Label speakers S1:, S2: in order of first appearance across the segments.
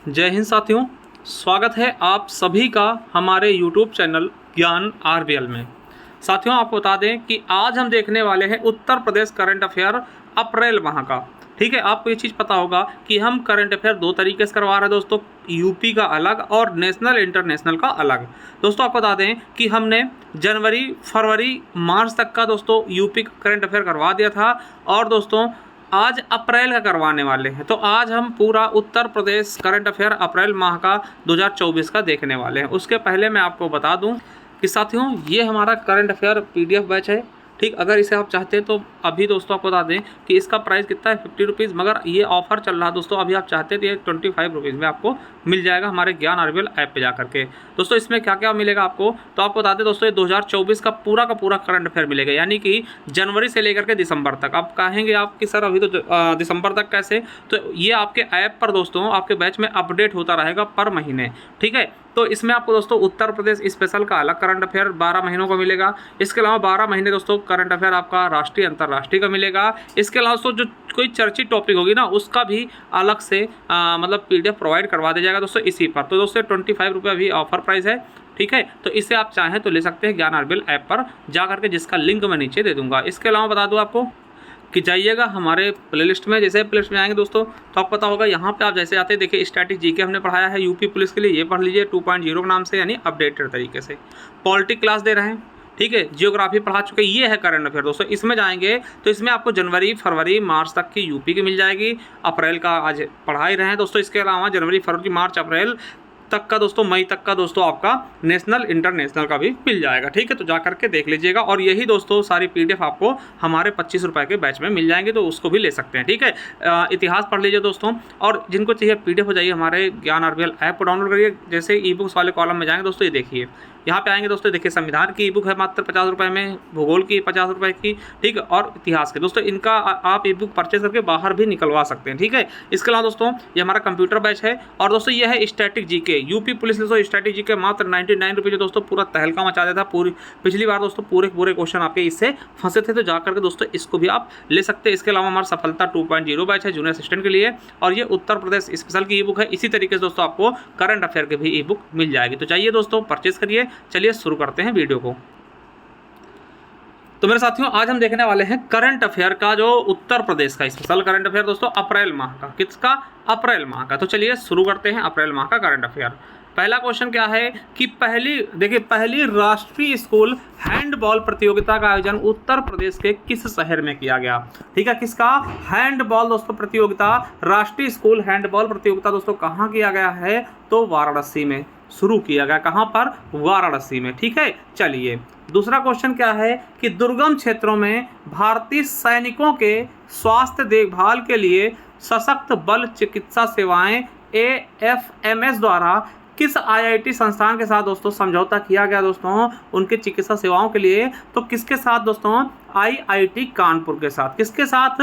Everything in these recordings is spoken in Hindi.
S1: जय हिंद साथियों, स्वागत है आप सभी का हमारे YouTube चैनल ज्ञान आरबीएल में। साथियों, आपको बता दें कि आज हम देखने वाले हैं उत्तर प्रदेश करंट अफेयर अप्रैल माह का। ठीक है, आपको ये चीज़ पता होगा कि हम करंट अफेयर दो तरीके से करवा रहे हैं दोस्तों, यूपी का अलग और नेशनल इंटरनेशनल का अलग। दोस्तों आपको बता दें कि हमने जनवरी, फरवरी, मार्च तक का दोस्तों यूपी का करंट अफेयर करवा दिया था और दोस्तों आज अप्रैल का करवाने वाले हैं। तो आज हम पूरा उत्तर प्रदेश करंट अफेयर अप्रैल माह का 2024 का देखने वाले हैं। उसके पहले मैं आपको बता दूं कि साथियों ये हमारा करंट अफेयर पीडीएफ बैच है। ठीक, अगर इसे आप चाहते हैं तो अभी दोस्तों आपको बता दें कि इसका प्राइस कितना है 50 रुपीज़, मगर ये ऑफर चल रहा है दोस्तों। अभी आप चाहते हैं तो ये 25 रुपीज़ में आपको मिल जाएगा हमारे ज्ञान आरबीएल ऐप पे जा करके। दोस्तों इसमें क्या क्या मिलेगा आपको, तो आपको बता दें दोस्तों ये 2024 का पूरा करंट अफेयर मिलेगा, यानी कि जनवरी से लेकर के दिसंबर तक। आप कहेंगे आप कि सर अभी तो दिसंबर तक कैसे, तो ये आपके ऐप पर दोस्तों आपके बैच में अपडेट होता रहेगा पर महीने। ठीक है, तो इसमें आपको दोस्तों उत्तर प्रदेश स्पेशल का अलग करंट अफेयर 12 महीनों का मिलेगा। इसके अलावा 12 महीने दोस्तों करंट अफेयर आपका राष्ट्रीय अंतर्राष्ट्रीय का मिलेगा। इसके अलावा दोस्तों जो कोई चर्चित टॉपिक होगी ना उसका भी अलग से मतलब पीडीएफ प्रोवाइड करवा दिया जाएगा दोस्तों इसी पर। तो दोस्तों 25 रुपये अभी ऑफर प्राइस है। ठीक है, तो इसे आप चाहें तो ले सकते हैं ज्ञान आरबीएल ऐप पर जा करके, जिसका लिंक मैं नीचे दे दूंगा। इसके अलावा बता दूं आपको कि जाइएगा हमारे प्लेलिस्ट में। जैसे प्लेलिस्ट में आएंगे दोस्तों तो आपको पता होगा यहाँ पे आप जैसे आते हैं, देखिए स्टैटिक जीके हमने पढ़ाया है यूपी पुलिस के लिए, ये पढ़ लीजिए 2.0 के नाम से, यानी अपडेटेड तरीके से। पॉलिटिक क्लास दे रहे हैं, ठीक है, जियोग्राफी पढ़ा चुके, ये है करंट अफेयर दोस्तों। इसमें जाएंगे तो इसमें आपको जनवरी, फरवरी, मार्च तक की यूपी की मिल जाएगी। अप्रैल का आज पढ़ा ही रहे हैं दोस्तों। इसके अलावा जनवरी, फरवरी, मार्च, अप्रैल तक का दोस्तों, मई तक का दोस्तों आपका नेशनल इंटरनेशनल का भी मिल जाएगा। ठीक है, तो जा करके देख लीजिएगा। और यही दोस्तों सारी पीडीएफ आपको हमारे 25 रुपये के बैच में मिल जाएंगे, तो उसको भी ले सकते हैं। ठीक है, इतिहास पढ़ लीजिए दोस्तों। और जिनको चाहिए पीडीएफ हो जाइए हमारे ज्ञान आरबीएल ऐप को डाउनलोड करिए। जैसे ई बुक्स वाले कॉलम में जाएंगे दोस्तों, ये देखिए यहाँ पे आएंगे दोस्तों, देखिए संविधान की ई बुक है मात्र 50 रुपये में, भूगोल की 50 रुपये की, ठीक है, और इतिहास के दोस्तों इनका आप ई बुक परचेज करके बाहर भी निकलवा सकते हैं। ठीक है, इसके अलावा दोस्तों ये हमारा कंप्यूटर बैच है। और दोस्तों ये है स्टैटिक जीके, यूपी पुलिस दोस्तों स्टैटिक जीके मात्र 99 रुपये दोस्तों, पूरा तहलका मचा देता पूरी पिछली बार दोस्तों। पूरे क्वेश्चन आपके इससे फंसे थे, तो जाकर के दोस्तों इसको भी आप ले सकते हैं। इसके अलावा हमारा सफलता 2.0 बैच है जूनियर असिस्टेंट के लिए, और ये उत्तर प्रदेश स्पेशल की ई बुक है। इसी तरीके से दोस्तों आपको करंट अफेयर की भी ई बुक मिल जाएगी। तो चाहिए दोस्तों परचेज करिए। चलिए शुरू करते हैं वीडियो को। तो मेरे साथियों आज हम देखने वाले हैं करंट अफेयर का, जो उत्तर प्रदेश का स्पेशल करंट अफेयर दोस्तों अप्रैल माह का। किसका? अप्रैल माह का। तो चलिए शुरू करते हैं अप्रैल माह का करंट अफेयर। पहला क्वेश्चन क्या है कि पहली राष्ट्रीय स्कूल हैंडबॉल प्रतियोगिता का आयोजन उत्तर प्रदेश के किस शहर में किया गया? ठीक है, किसका? हैंडबॉल दोस्तों प्रतियोगिता, राष्ट्रीय स्कूल हैंडबॉल प्रतियोगिता दोस्तों कहाँ किया गया है? तो वाराणसी में शुरू किया गया। कहाँ पर? वाराणसी में। ठीक है, चलिए दूसरा क्वेश्चन क्या है कि दुर्गम क्षेत्रों में भारतीय सैनिकों के स्वास्थ्य देखभाल के लिए सशक्त बल चिकित्सा सेवाएं AFMS द्वारा किस IIT संस्थान के साथ दोस्तों समझौता किया गया दोस्तों उनके चिकित्सा सेवाओं के लिए? तो किसके साथ दोस्तों? IIT कानपुर के साथ। किसके साथ?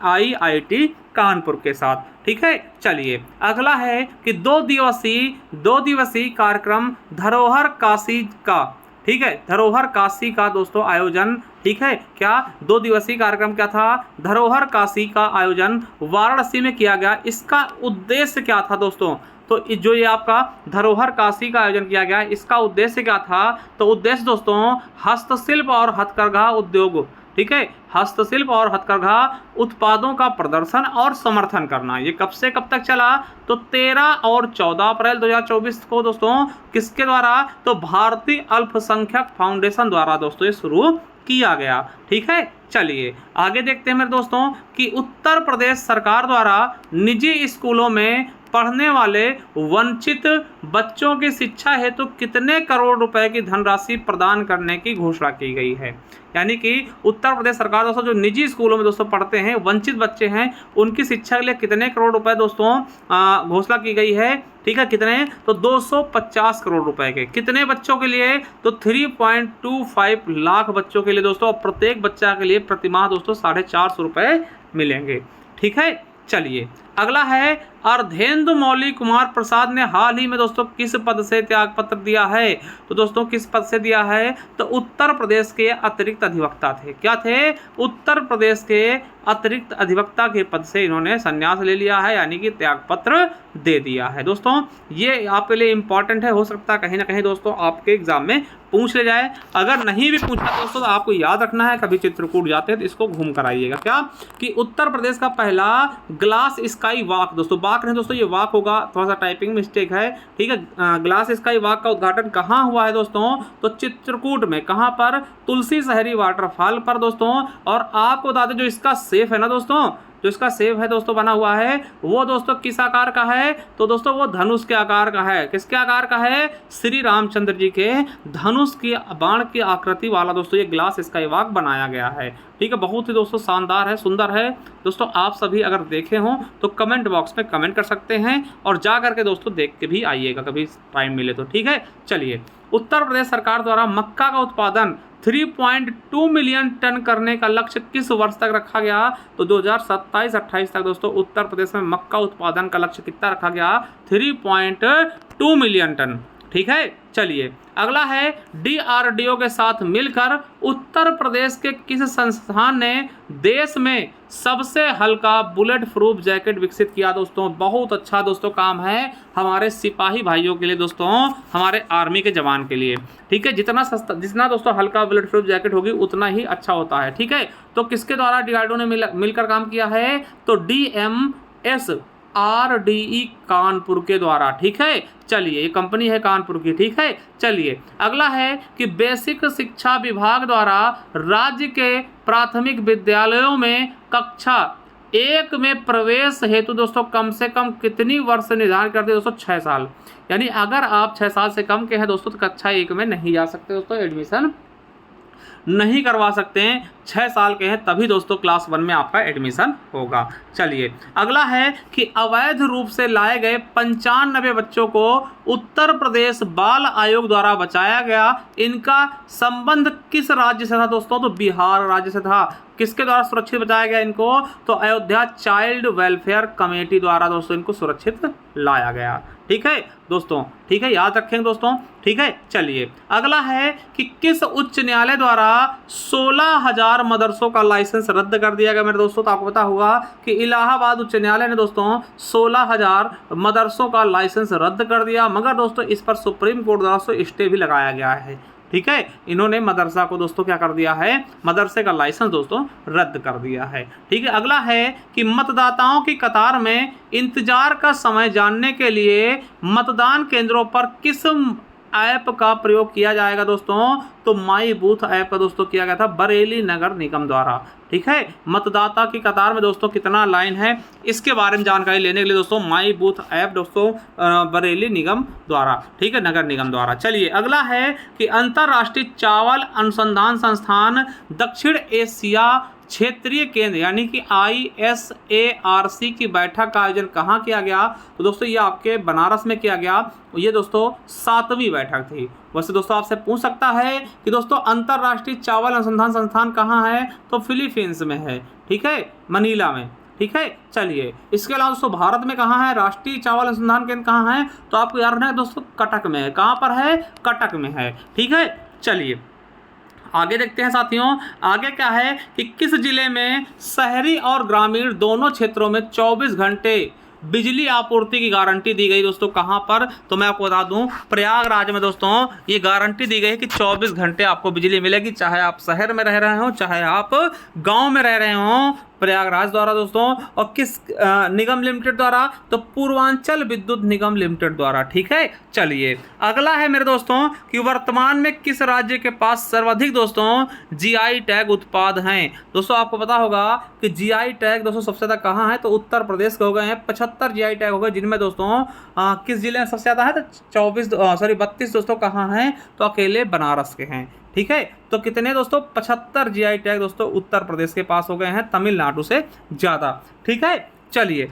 S1: IIT कानपुर के साथ। ठीक है, चलिए अगला है कि दो दिवसीय कार्यक्रम धरोहर काशी का, ठीक है, धरोहर काशी का दोस्तों आयोजन, ठीक है, क्या 2 दिवसीय कार्यक्रम क्या था? धरोहर काशी का आयोजन वाराणसी में किया गया। इसका उद्देश्य क्या था दोस्तों? तो जो ये आपका धरोहर काशी का आयोजन किया गया, इसका उद्देश्य क्या था? तो उद्देश्य दोस्तों हस्तशिल्प और हथकरघा उद्योग, ठीक है, हस्तशिल्प और हथकरघा उत्पादों का प्रदर्शन और समर्थन करना। ये कब से कब तक चला? तो 13 और 14 अप्रैल 2024 को दोस्तों किसके द्वारा? तो भारतीय अल्पसंख्यक फाउंडेशन द्वारा दोस्तों ये शुरू किया गया। ठीक है, चलिए आगे देखते हैं मेरे दोस्तों कि उत्तर प्रदेश सरकार द्वारा निजी स्कूलों में पढ़ने वाले वंचित बच्चों की शिक्षा हेतु कितने करोड़ रुपए की धनराशि प्रदान करने की घोषणा की गई है? यानी कि उत्तर प्रदेश सरकार दोस्तों जो निजी स्कूलों में दोस्तों पढ़ते हैं, वंचित बच्चे हैं, उनकी शिक्षा के लिए कितने करोड़ रुपए दोस्तों घोषणा की गई है? ठीक है, कितने? तो 250 करोड़ रुपए के। कितने बच्चों के लिए? तो 3.25 लाख बच्चों के लिए दोस्तों, और प्रत्येक बच्चा के लिए प्रतिमाह दोस्तों 450 रुपए मिलेंगे। ठीक है, चलिए अगला है अर्धेंदु मौली कुमार प्रसाद ने हाल ही में दोस्तों किस पद से त्यागपत्र दिया है? तो दोस्तों किस पद से दिया है? तो उत्तर प्रदेश के अतिरिक्त अधिवक्ता थे। क्या थे? उत्तर प्रदेश के अतिरिक्त अधिवक्ता के पद से इन्होंने संन्यास ले लिया है, यानी कि त्यागपत्र दे दिया है। दोस्तों ये आपके लिए इंपॉर्टेंट है, हो सकता है कहीं ना कहीं दोस्तों आपके एग्जाम में पूछ ले जाए। अगर नहीं भी पूछा दोस्तों तो आपको याद रखना है, कभी चित्रकूट जाते हैं तो इसको घूम कर आइएगा। क्या कि उत्तर प्रदेश का पहला ग्लास स्काई वॉक, दोस्तों वॉक नहीं दोस्तों ये वॉक होगा, थोड़ा सा टाइपिंग मिस्टेक है, ठीक है। ग्लास स्काई वॉक का उद्घाटन कहाँ हुआ है दोस्तों? तो चित्रकूट में। कहाँ पर? तुलसी शहरी वाटरफॉल पर दोस्तों। और आपको बता दें जो इसका सेफ है ना दोस्तों, जो इसका सेव है दोस्तों बना हुआ है वो दोस्तों किस आकार का है? तो दोस्तों वो धनुष के आकार का है। किसके आकार का है? श्री रामचंद्र जी के धनुष की बाण की आकृति वाला दोस्तों ये ग्लास स्काई वॉक बनाया गया है, ठीक है। बहुत ही दोस्तों शानदार है, सुंदर है दोस्तों। आप सभी अगर देखे हों तो कमेंट बॉक्स में कमेंट कर सकते हैं और जा करके दोस्तों देख के भी आइएगा कभी टाइम मिले तो, ठीक है। चलिए, उत्तर प्रदेश सरकार द्वारा मक्का का उत्पादन 3.2 मिलियन टन करने का लक्ष्य किस वर्ष तक रखा गया? तो 2027-28 तक दोस्तों उत्तर प्रदेश में मक्का उत्पादन का लक्ष्य कितना रखा गया? 3.2 मिलियन टन, ठीक है। चलिए, अगला है DRDO के साथ मिलकर उत्तर प्रदेश के किस संस्थान ने देश में सबसे हल्का बुलेट प्रूफ जैकेट विकसित किया? दोस्तों बहुत अच्छा दोस्तों काम है हमारे सिपाही भाइयों के लिए दोस्तों, हमारे आर्मी के जवान के लिए, ठीक है। जितना सस्ता, जितना दोस्तों हल्का बुलेट प्रूफ जैकेट होगी उतना ही अच्छा होता है, ठीक है। तो किसके द्वारा DRDO ने मिलकर काम किया है? तो DMSRDE कानपुर के द्वारा, ठीक है। चलिए, ये कंपनी है कानपुर की, ठीक है। चलिए, अगला है कि बेसिक शिक्षा विभाग द्वारा राज्य के प्राथमिक विद्यालयों में कक्षा 1 में प्रवेश हेतु दोस्तों कम से कम कितनी वर्ष निर्धारित करते हैं? दोस्तों 6 साल। यानी अगर आप 6 साल से कम के हैं दोस्तों तो कक्षा 1 में नहीं जा सकते दोस्तों, एडमिशन नहीं करवा सकते हैं। 6 साल के हैं तभी दोस्तों क्लास 1 में आपका एडमिशन होगा। चलिए, अगला है कि अवैध रूप से लाए गए 95 बच्चों को उत्तर प्रदेश बाल आयोग द्वारा बचाया गया। इनका संबंध किस राज्य से था दोस्तों? तो बिहार राज्य से था। किसके द्वारा सुरक्षित बचाया गया इनको? तो अयोध्या चाइल्ड वेलफेयर कमेटी द्वारा दोस्तों इनको सुरक्षित लाया गया, ठीक है दोस्तों, ठीक है। याद रखेंगे दोस्तों, ठीक है। चलिए, अगला है कि किस उच्च न्यायालय द्वारा 16,000 मदरसों का लाइसेंस रद्द कर दिया गया? मेरे दोस्तों तो आपको पता होगा कि इलाहाबाद उच्च न्यायालय ने दोस्तों 16,000 मदरसों का लाइसेंस रद्द कर दिया, मगर दोस्तों इस पर सुप्रीम कोर्ट द्वारा स्टे भी लगाया गया है, ठीक है। इन्होंने मदरसा को दोस्तों क्या कर दिया है? मदरसे का लाइसेंस दोस्तों रद्द कर दिया है, ठीक है। अगला है कि मतदाताओं की कतार में इंतजार का समय जानने के लिए मतदान केंद्रों पर किस ऐप का प्रयोग किया जाएगा दोस्तों? तो माई बूथ ऐप का दोस्तों किया गया था बरेली नगर निगम द्वारा, ठीक है। मतदाता की कतार में दोस्तों कितना लाइन है इसके बारे में जानकारी लेने के लिए दोस्तों माई बूथ ऐप दोस्तों बरेली निगम द्वारा, ठीक है, नगर निगम द्वारा। चलिए, अगला है कि अंतर्राष्ट्रीय चावल अनुसंधान संस्थान दक्षिण एशिया क्षेत्रीय केंद्र यानी कि ISARC की बैठक का आयोजन कहाँ किया गया? तो दोस्तों ये आपके बनारस में किया गया। ये दोस्तों 7वीं बैठक थी। वैसे दोस्तों आपसे पूछ सकता है कि दोस्तों अंतर्राष्ट्रीय चावल अनुसंधान संस्थान कहाँ है? तो फिलीपींस में है, ठीक है, मनीला में, ठीक है। चलिए, इसके अलावा दोस्तों भारत में कहाँ है राष्ट्रीय चावल अनुसंधान केंद्र? कहाँ है? तो आपको याद रखना है दोस्तों कटक में है। कहाँ पर है? कटक में है, ठीक है। चलिए, आगे देखते हैं साथियों। आगे क्या है कि किस जिले में शहरी और ग्रामीण दोनों क्षेत्रों में 24 घंटे बिजली आपूर्ति की गारंटी दी गई दोस्तों? कहाँ पर? तो मैं आपको बता दूं प्रयागराज में दोस्तों ये गारंटी दी गई कि 24 घंटे आपको बिजली मिलेगी, चाहे आप शहर में रह रहे हो चाहे आप गांव में रह रहे हो। प्रयागराज द्वारा दोस्तों, और किस निगम लिमिटेड द्वारा? तो पूर्वांचल विद्युत निगम लिमिटेड द्वारा, ठीक है। चलिए, अगला है मेरे दोस्तों कि वर्तमान में किस राज्य के पास सर्वाधिक दोस्तों GI टैग उत्पाद हैं? दोस्तों आपको पता होगा कि GI टैग दोस्तों सबसे ज़्यादा कहाँ है? तो उत्तर प्रदेश के हो गए हैं, 75 GI टैग हो गए, जिनमें दोस्तों किस जिले में सबसे ज़्यादा है? तो 32 दोस्तों कहाँ हैं? तो अकेले बनारस के हैं, ठीक है। तो कितने दोस्तों? 75 GI टैग दोस्तों उत्तर प्रदेश के पास हो गए हैं, तमिलनाडु से ज़्यादा, ठीक है। चलिए,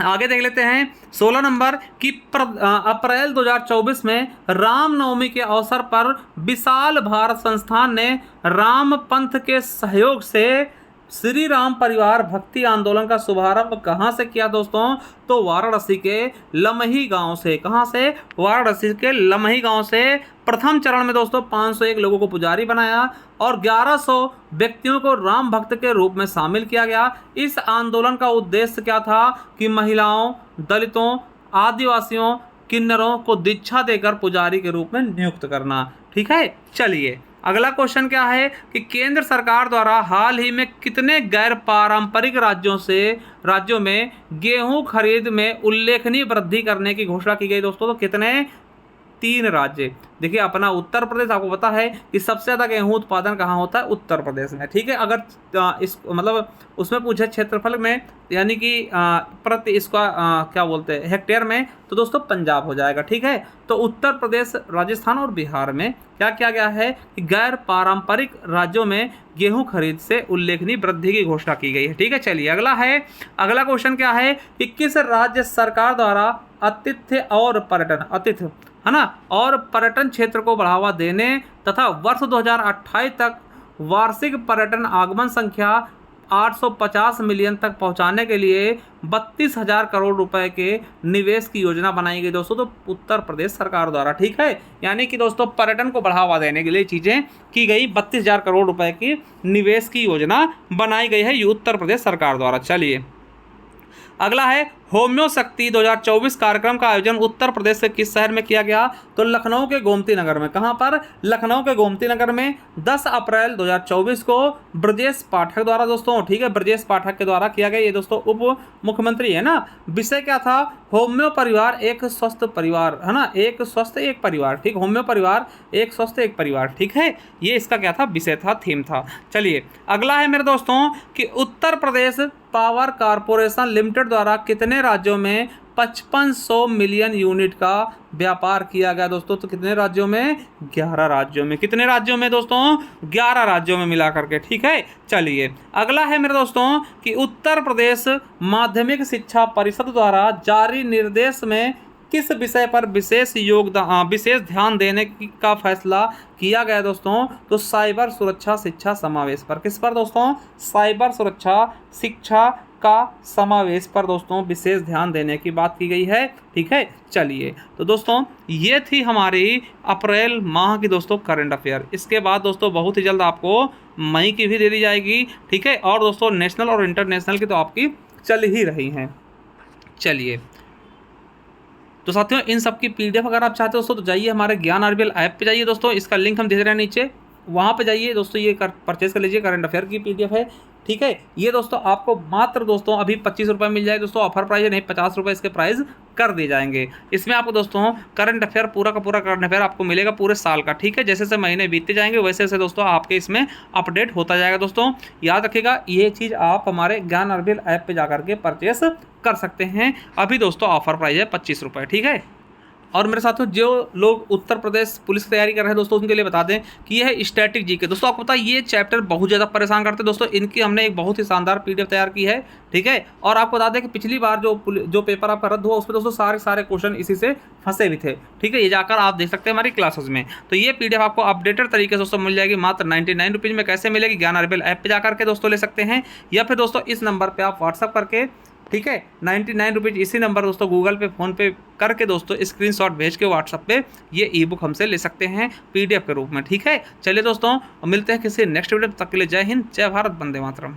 S1: आगे देख लेते हैं 16 नंबर कि अप्रैल 2024 में रामनवमी के अवसर पर विशाल भारत संस्थान ने राम पंथ के सहयोग से श्री राम परिवार भक्ति आंदोलन का शुभारंभ कहाँ से किया दोस्तों? तो वाराणसी के लमही गांव से। कहाँ से? वाराणसी के लमही गांव से। प्रथम चरण में दोस्तों 501 लोगों को पुजारी बनाया और 1100 व्यक्तियों को राम भक्त के रूप में शामिल किया गया। इस आंदोलन का उद्देश्य क्या था? कि महिलाओं, दलितों, आदिवासियों, किन्नरों को दीक्षा देकर पुजारी के रूप में नियुक्त करना। ठीक है, चलिए अगला क्वेश्चन क्या है कि केंद्र सरकार द्वारा हाल ही में कितने गैर पारंपरिक राज्यों में गेहूं खरीद में उल्लेखनीय वृद्धि करने की घोषणा की गई दोस्तों? तो कितने? 3 राज्य। देखिए अपना उत्तर प्रदेश, आपको पता है कि सबसे ज़्यादा गेहूं उत्पादन कहाँ होता है? उत्तर प्रदेश में। ठीक है, अगर इस मतलब उसमें पूछे क्षेत्रफल में, यानी कि प्रति इसका क्या बोलते हैं, हेक्टेयर में, तो दोस्तों पंजाब हो जाएगा। ठीक है, तो उत्तर प्रदेश, राजस्थान और बिहार में क्या किया गया है कि गैर पारंपरिक राज्यों में गेहूं खरीद से उल्लेखनीय वृद्धि की घोषणा की गई है। ठीक है, चलिए अगला क्वेश्चन क्या है कि किस राज्य सरकार द्वारा आतिथ्य और पर्यटन है ना, और पर्यटन क्षेत्र को बढ़ावा देने तथा वर्ष 2028 तक वार्षिक पर्यटन आगमन संख्या 850 मिलियन तक पहुंचाने के लिए 32,000 करोड़ रुपए के निवेश की योजना बनाई गई दोस्तों? तो उत्तर प्रदेश सरकार द्वारा। ठीक है, यानी कि दोस्तों पर्यटन को बढ़ावा देने के लिए चीज़ें की गई, 32,000 करोड़ रुपए की निवेश की योजना बनाई गई है उत्तर प्रदेश सरकार द्वारा। चलिए अगला है होम्यो शक्ति 2024 कार्यक्रम का आयोजन उत्तर प्रदेश के किस शहर में किया गया? तो लखनऊ के गोमती नगर में। कहाँ पर? लखनऊ के गोमती नगर में 10 अप्रैल 2024 को ब्रजेश पाठक द्वारा दोस्तों। ठीक है, ब्रजेश पाठक के द्वारा किया गया। ये दोस्तों उप मुख्यमंत्री है ना। विषय क्या था? होम्यो परिवार एक स्वस्थ परिवार, है ना, एक स्वस्थ एक परिवार। ठीक, होम्यो परिवार एक स्वस्थ एक परिवार। ठीक है, ये इसका क्या था? विषय था, थीम था। चलिए अगला है मेरे दोस्तों कि Uttar Pradesh power corporation limited द्वारा कितने राज्यों में 5500 मिलियन यूनिट का व्यापार किया गया दोस्तों? तो कितने राज्यों में? 11 राज्यों में। कितने राज्यों में दोस्तों? 11 राज्यों में मिला करके। ठीक है, चलिए अगला है मेरे दोस्तों कि उत्तर प्रदेश माध्यमिक शिक्षा परिषद द्वारा जारी निर्देश में किस विषय पर विशेष ध्यान देने का फैसला किया गया दोस्तों? तो साइबर सुरक्षा शिक्षा समावेश पर। किस पर दोस्तों? साइबर सुरक्षा शिक्षा का समावेश पर दोस्तों विशेष ध्यान देने की बात की गई है। ठीक है, चलिए तो दोस्तों ये थी हमारी अप्रैल माह की दोस्तों करंट अफेयर। इसके बाद दोस्तों बहुत ही जल्द आपको मई की भी दे दी जाएगी। ठीक है, और दोस्तों नेशनल और इंटरनेशनल की तो आपकी चल ही रही हैं। चलिए तो साथियों इन सब की पीडीएफ अगर आप चाहते हो दोस्तों तो जाइए हमारे ज्ञान आरबीएल ऐप पे जाइए दोस्तों, इसका लिंक हम दे रहे हैं नीचे, वहाँ पे जाइए दोस्तों, ये परचेज कर लीजिए। करंट अफेयर की पीडीएफ है। ठीक है, ये दोस्तों आपको मात्र दोस्तों अभी 25 रुपये मिल जाए दोस्तों, ऑफर प्राइस है, नहीं 50 रुपये इसके प्राइस कर दिए जाएंगे। इसमें आपको दोस्तों करंट अफेयर पूरा का पूरा करंट अफेयर आपको मिलेगा पूरे साल का। ठीक है, जैसे जैसे महीने बीतते जाएंगे वैसे वैसे दोस्तों आपके इसमें अपडेट होता जाएगा। दोस्तों याद रखिएगा ये चीज़ आप हमारे ज्ञान आरबीएल ऐप पे जा करके परचेस कर सकते हैं। अभी दोस्तों ऑफर प्राइस है 25 रुपये। ठीक है, और मेरे साथियों जो लोग उत्तर प्रदेश पुलिस की तैयारी कर रहे हैं दोस्तों उनके लिए बता दें कि यह है स्टैटिक जीके। दोस्तों आपको पता है ये चैप्टर बहुत ज़्यादा परेशान करते हैं दोस्तों, इनकी हमने एक बहुत ही शानदार पीडीएफ तैयार की है। ठीक है, और आपको बता दें कि पिछली बार जो पेपर आपका रद्द हुआ उसमें दोस्तों सारे क्वेश्चन इसी से फंसे भी थे। ठीक है, ये जाकर आप देख सकते हैं हमारी क्लासेस में। तो ये पीडीएफ आपको अपडेटेड तरीके से दोस्तों मिल जाएगी मात्र 99 रुपीज़ में। कैसे मिलेगी? ज्ञान आरबीएल ऐप पे जाकर के दोस्तों ले सकते हैं, या फिर दोस्तों इस नंबर पर आप व्हाट्सअप करके, ठीक है, 99 रुपीज़ इसी नंबर दोस्तों गूगल पे फ़ोन पे करके दोस्तों स्क्रीनशॉट भेज के व्हाट्सअप पे ये ई बुक हमसे ले सकते हैं पीडीएफ के रूप में। ठीक है, चलिए दोस्तों मिलते हैं किसी नेक्स्ट वीडियो, तब तक के लिए जय हिंद, जय भारत, वंदे मातरम।